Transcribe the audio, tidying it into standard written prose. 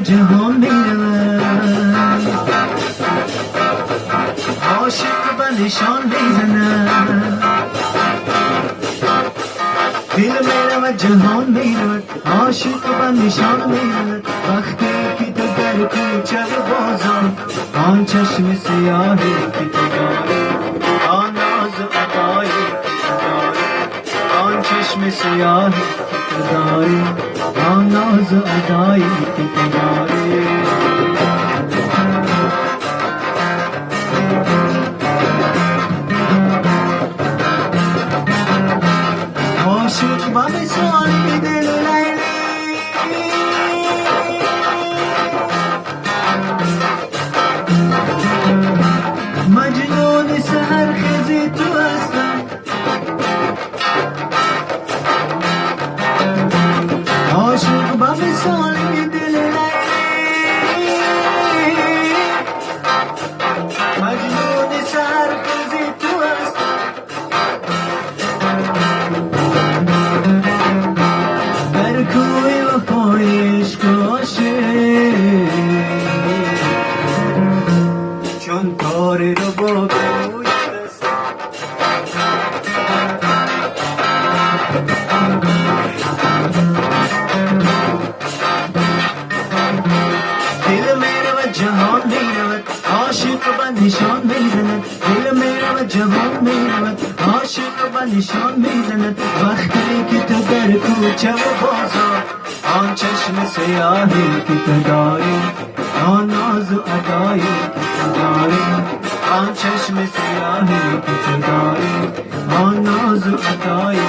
جهان میرود، عاشق به نشان میزند. دل میرود جهان میرود، عاشق به نشان میرود. وقتی که تو در کوچه و بازار، آن چشم سیاهی که تو داری، آن ناز و ادایی که تو داری، آن چشم سیاهی که تو داری، آن ناز و ادایی که تو داری. عاشق با مثال دل لیلی، مجنون سحرخیز تو هستم. عاشق با مثال دل لیلی، مجنون سحرخیز تو هستم. در کوی وفای عشق و عاشق، چون تاره رو با کوی دست. دل میرود جهان میرود، عاشق به نشان میزند. دل میرود جهان میرود، عاشق به نشان میزند. وقتی که تو در کوچه و بازار، آن چشم سیاهی که تو داری، آن ناز و ادایی که تو داری، آن چشم سیاهی که تو داری، آن ناز و ادایی